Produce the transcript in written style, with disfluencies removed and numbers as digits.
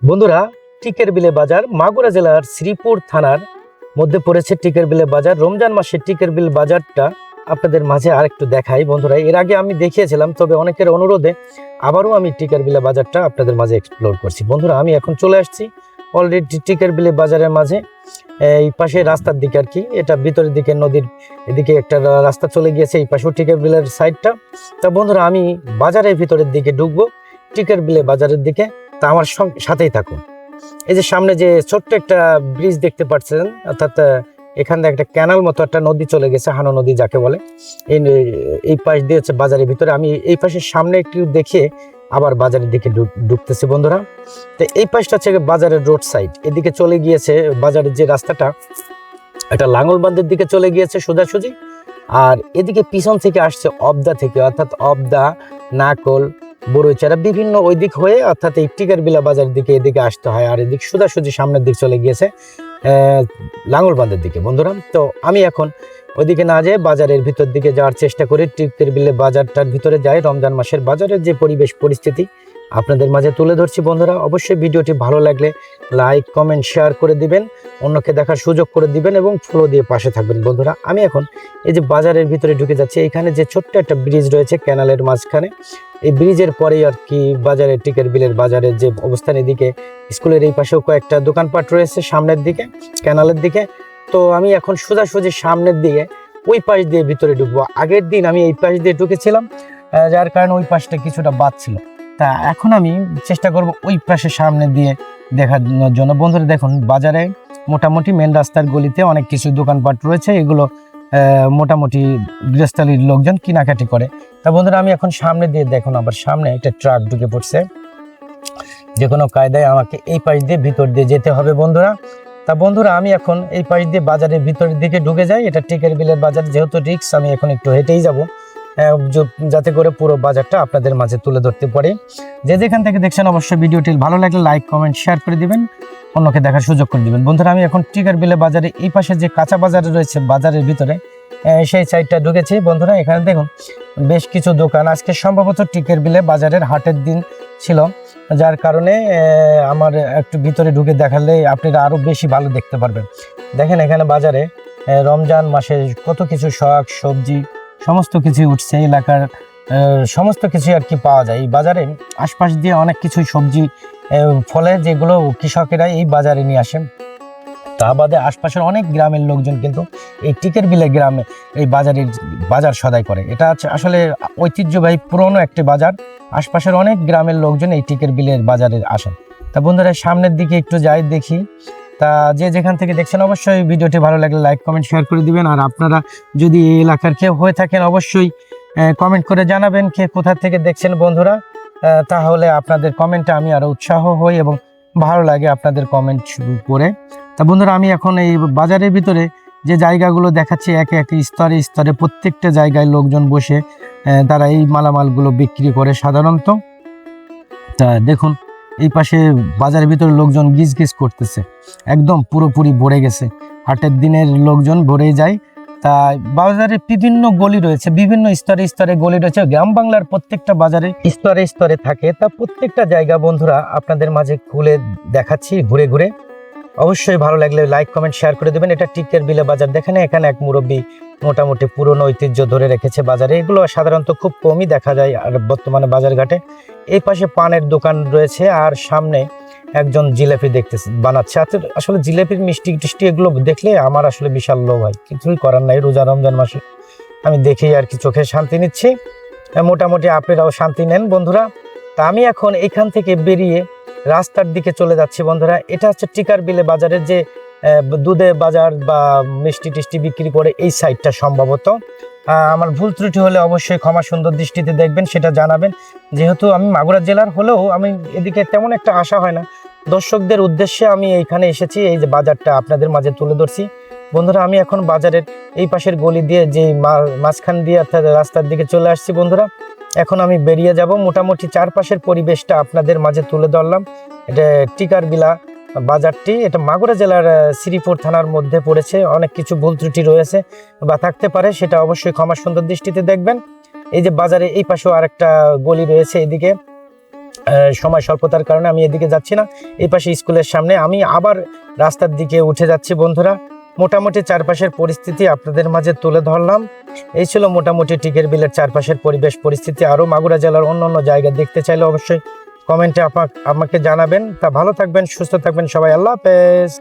বন্ধুরা, টিকেরবিলে বাজার মাগুরা জেলার শ্রীপুর থানার মধ্যে পড়েছে টিকেরবিলে বাজার। রমজান মাসে টিকেরবিল বাজারটা আপনাদের মাঝে আরেকটু দেখাই। বন্ধুরা, এর আগে আমি দেখিয়েছিলাম, তবে অনেকের অনুরোধে আবারও আমি টিকেরবিলে বাজারটা আপনাদের মাঝে এক্সপ্লোর করছি। বন্ধুরা, আমি এখন চলে আসছি অলরেডি টিকেরবিলে বাজারের মাঝে। এই পাশে রাস্তার দিকে আর কি, এটা ভিতরের দিকে নদীর এদিকে একটা রাস্তা চলে গিয়েছে, এই পাশেও টিকেরবিলের সাইডটা। তা বন্ধুরা, আমি বাজারের ভিতরের দিকে ঢুকবো, টিকেরবিলে বাজারের দিকে। তা আমার সাথেই থাকুন। এই যে সামনে যে ছোট্ট একটা ব্রিজ দেখতে পাচ্ছেন, অর্থাৎ এখান থেকে একটা ক্যানাল মতো একটা নদী চলে গেছে, হানো নদী যাকে বলে। এই পাশ দিয়ে হচ্ছে বাজারের ভিতরে। আমি এই পাশের সামনে একটু দেখে আবার বাজারের দিকে ঢুকতেছি বন্ধুরা। তো এই পাশটা হচ্ছে বাজারের রোড সাইড, এদিকে চলে গিয়েছে বাজারের যে রাস্তাটা, এটা লাঙ্গলবান্ধের দিকে চলে গিয়েছে সোজাসুজি। আর এদিকে পিছন থেকে আসছে অবদা থেকে, অর্থাৎ অবদা, নাকল, বড়ইচারা বিভিন্ন ওই দিক হয়ে, অর্থাৎ এই টিকেরবিলা বাজারের দিকে এদিকে আসতে হয়। আর এদিক সোজাসুজি সামনের দিক চলে গিয়েছে লাঙ্গলবান্ধের দিকে বন্ধুরা। তো আমি এখন ওইদিকে না যেয়ে বাজারের ভিতর দিকে যাওয়ার চেষ্টা করি। টিকেরবিলে বাজারটার ভিতরে যাই, রমজান মাসের বাজারের যে পরিবেশ পরিস্থিতি আপনাদের মাঝে তুলে ধরছি বন্ধুরা। অবশ্যই ভিডিওটি ভালো লাগলে লাইক, কমেন্ট, শেয়ার করে দিবেন, অন্যকে দেখার সুযোগ করে দিবেন এবং ফলো দিয়ে পাশে থাকবেন বন্ধুরা। আমি এখন এই যে বাজারের ভিতরে ঢুকে যাচ্ছি, এখানে যে ছোট্ট একটা ব্রিজ রয়েছে ক্যানালের মাঝখানে, এই ব্রিজের পরেই আর কি বাজারের টিকেরবিলের বাজারের যে অবস্থান। এদিকে স্কুলের এই পাশেও কয়েকটা দোকানপাট রয়েছে সামনের দিকে ক্যানালের দিকে। তো আমি এখন সোজাসুজি সামনের দিকে ওই পাশ দিয়ে ভিতরে ঢুকবো। আগের দিন আমি এই পাশ দিয়ে ঢুকেছিলাম, যার কারণে ওই পাশটা কিছুটা বাদ ছিল। তা এখন আমি চেষ্টা করব ওই পাশে সামনে দিয়ে দেখার জন্য। বন্ধুরা দেখুন, বাজারে মোটামুটি মেন রাস্তার গলিতে অনেক কিছু দোকানপাট রয়েছে, এগুলো মোটামুটি গৃহস্থলীর লোকজন কেনাকাটি করে। তা বন্ধুরা, আমি এখন সামনে দিয়ে দেখুন, আবার সামনে একটা ট্রাক ঢুকে পড়ছে। যে কোনো কায়দায় আমাকে এই পাশ দিয়ে ভিতর দিয়ে যেতে হবে বন্ধুরা। তা বন্ধুরা, আমি এখন এই পাশ দিয়ে বাজারের ভিতরের দিকে ঢুকে যাই। এটা টিকেরবিলের বাজার, যেহেতু রিক্স, আমি এখন একটু হেঁটেই যাব, যাতে করে পুরো বাজারটা আপনাদের মাঝে তুলে ধরতে পারি। যে যেখান থেকে দেখছেন অবশ্যই ভিডিওটি ভালো লাগলে লাইক, কমেন্ট, শেয়ার করে দিবেন, অন্যকে দেখার সুযোগ করে দিবেন বন্ধুরা। আমি এখন টিকেরবিলে বাজারে এই পাশে যে কাঁচা বাজার রয়েছে বাজারের ভিতরে, সেই সাইডটা ঢুকেছি বন্ধুরা। এখানে দেখুন বেশ কিছু দোকান। আজকে সম্ভবত টিকেরবিলে বাজারের হাটের দিন ছিল, যার কারণে আমার একটু ভিতরে ঢুকে দেখালে আপনারা আরো বেশি ভালো দেখতে পারবেন। দেখেন এখানে বাজারে রমজান মাসে কত কিছু শাক সবজি সমস্ত কিছু উঠছে, এলাকার সমস্ত কিছু আর কি পাওয়া যায় এই বাজারে। আশপাশ দিয়ে অনেক কিছুই সবজি ফলে, যেগুলো কৃষকেরা এই বাজারে নিয়ে আসেন। তা বাদে আশপাশের অনেক গ্রামের লোকজন কিন্তু এই টিকেরবিলে গ্রামে এই বাজার সদাই করে। এটা আসলে ঐতিহ্যবাহী পুরনো একটি বাজার। আশপাশের অনেক গ্রামের লোকজন এই টিকেরবিলের বাজারে আসেন। তা বন্ধুরা, সামনের দিকে একটু যাই দেখি। তা যে যেখান থেকে দেখছেন অবশ্যই ভিডিওটি ভালো লাগলে লাইক, কমেন্ট, শেয়ার করে দিবেন। আর আপনারা যদি এই এলাকার কেউ হয়ে থাকেন অবশ্যই কমেন্ট করে জানাবেন কে কোথা থেকে দেখছেন বন্ধুরা। তাহলে আপনাদের কমেন্টে আমি আরো উৎসাহ হই এবং ভালো লাগে আপনাদের কমেন্ট করে। তা বন্ধুরা, আমি এখন এই বাজারের ভিতরে যে জায়গাগুলো দেখাচ্ছি, একে একে স্তরে স্তরে প্রত্যেকটা জায়গায় লোকজন বসে তারা এই মালামালগুলো বিক্রি করে সাধারণত। তা দেখুন এই পাশে বাজারের ভিতরে লোকজন গিজ গিজ করতেছে, একদম পুরোপুরি ভরে গেছে। হাটের দিনের লোকজন ভরে যায়। তা বাজারে বিভিন্ন গলি রয়েছে, বিভিন্ন স্তরে স্তরে গলি রয়েছে। গ্রাম বাংলার প্রত্যেকটা বাজারে স্তরে স্তরে থাকে। তা প্রত্যেকটা জায়গা বন্ধুরা আপনাদের মাঝে খুলে দেখাচ্ছি ঘুরে ঘুরে। অবশ্যই ভালো লাগলে লাইক, কমেন্ট, শেয়ার করে দেবেন। এটা টিকেরবিলে বাজার। দেখেন এখানে এক মুরব্বী মোটামুটি পুরনো ঐতিহ্য ধরে রেখেছে বাজারে, এগুলো সাধারণত খুব কমই দেখা যায় আর বর্তমানে বাজার ঘাটে। এই পাশে পানের দোকান রয়েছে, আর সামনে একজন জিলাপি দেখতেছে বানাচ্ছে। আসলে জিলাপির মিষ্টি টিষ্টি এগুলো দেখলে আমার আসলে বিশাল লোভ হয়, কিছুই করার নাই। রোজা রমজান মাসে আমি দেখেই আর কি চোখে শান্তি নিচ্ছি। মোটামুটি আপনারাও শান্তি নেন বন্ধুরা। তা আমি এখন এখান থেকে বেরিয়ে রাস্তার দিকে চলে যাচ্ছি বন্ধুরা। এটা হচ্ছে টিকেরবিলে বাজারের যে দুধে বাজার বা মিষ্টি টিষ্টি বিক্রি করে এই সাইডটা সম্ভবত। আমার ভুল ত্রুটি হলে অবশ্যই ক্ষমা সুন্দর দৃষ্টিতে দেখবেন, সেটা জানাবেন। যেহেতু আমি মাগুরা জেলার হলেও আমি এদিকে তেমন একটা আশা হয় না। দর্শকদের উদ্দেশ্যে আমি এইখানে এসেছি, এই যে বাজারটা আপনাদের মাঝে তুলে ধরছি বন্ধুরা। আমি এখন বাজারের এই পাশের গলি দিয়ে যে মাঝখান দিয়ে অর্থাৎ রাস্তার দিকে চলে আসছি বন্ধুরা। এখন আমি বেরিয়ে যাব। মোটামুটি চারপাশের পরিবেশটা আপনাদের মাঝে তুলে ধরলাম। এটা টিকেরবিলা বাজারটি, এটা মাগুরা জেলার শ্রীপুর থানার মধ্যে পড়েছে। অনেক কিছু ভুল ত্রুটি রয়েছে বা থাকতে পারে, সেটা অবশ্যই ক্ষমা সুন্দর দৃষ্টিতে দেখবেন। এই যে বাজারে এই পাশেও আরেকটা গলি রয়েছে, এদিকে সময় স্বল্পতার কারণে আমি এদিকে যাচ্ছি না। এই পাশে স্কুলের সামনে আমি আবার রাস্তার দিকে উঠে যাচ্ছি বন্ধুরা। মোটামুটি চারপাশের পরিস্থিতি আপনাদের মাঝে তুলে ধরলাম। এই ছিল মোটামুটি টিকের বিলের চারপাশের পরিবেশ পরিস্থিতি। আরও মাগুরা জেলার অন্য অন্য জায়গা দেখতে চাইলে অবশ্যই কমেন্টে আমাকে জানাবেন। তা ভালো থাকবেন, সুস্থ থাকবেন সবাই। আল্লাহ হাফেজ।